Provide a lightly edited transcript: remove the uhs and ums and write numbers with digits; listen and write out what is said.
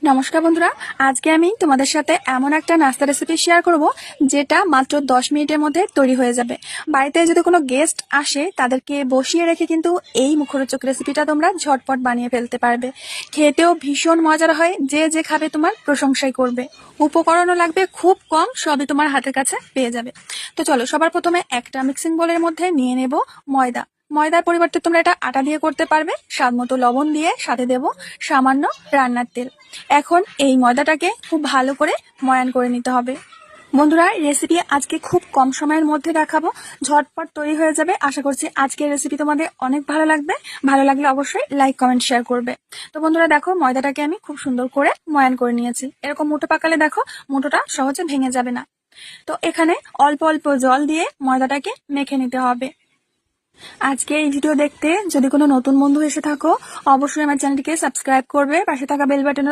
নমস্কার বন্ধুরা, আজকে আমি তোমাদের সাথে এমন একটা নাস্তা রেসিপি শেয়ার করব যেটা মাত্র 10 মিনিটের মধ্যে তৈরি হয়ে যাবে। বাড়িতে যদি কোনো গেস্ট আসে তাদেরকে বসিয়ে রেখে কিন্তু এই মুখরোচক রেসিপিটা তোমরা ঝটপট বানিয়ে ফেলতে পারবে। খেতেও ভীষণ মজার হয়, যে যে খাবে তোমার প্রশংসাই করবে। উপকরণও লাগবে খুব কম, সবই তোমার হাতের কাছে পেয়ে যাবে। তো চলো, সবার প্রথমে একটা মিক্সিং বোলের মধ্যে নিয়ে নেব ময়দা। ময়দার পরিবর্তে তোমরা এটা আটা দিয়ে করতে পারবে। স্বাদ মতো লবণ দিয়ে সাথে দেব সামান্য রান্নার তেল। এখন এই ময়দাটাকে খুব ভালো করে ময়ান করে নিতে হবে। বন্ধুরা, রেসিপি আজকে খুব কম সময়ের মধ্যে দেখাবো, ঝটপট তৈরি হয়ে যাবে। আশা করছি আজকের রেসিপি তোমাদের অনেক ভালো লাগবে। ভালো লাগলে অবশ্যই লাইক কমেন্ট শেয়ার করবে। তো বন্ধুরা দেখো, ময়দাটাকে আমি খুব সুন্দর করে ময়ান করে নিয়েছি। এরকম মুঠো পাকালে দেখো মুঠোটা সহজে ভেঙে যাবে না। তো এখানে অল্প অল্প জল দিয়ে ময়দাটাকে মেখে নিতে হবে। আজকে এই ভিডিও দেখতে যদি কোনো নতুন বন্ধু এসে থাকো, অবশ্যই আমার চ্যানেলটিকে সাবস্ক্রাইব করবে, পাশে থাকা বেল বাটনের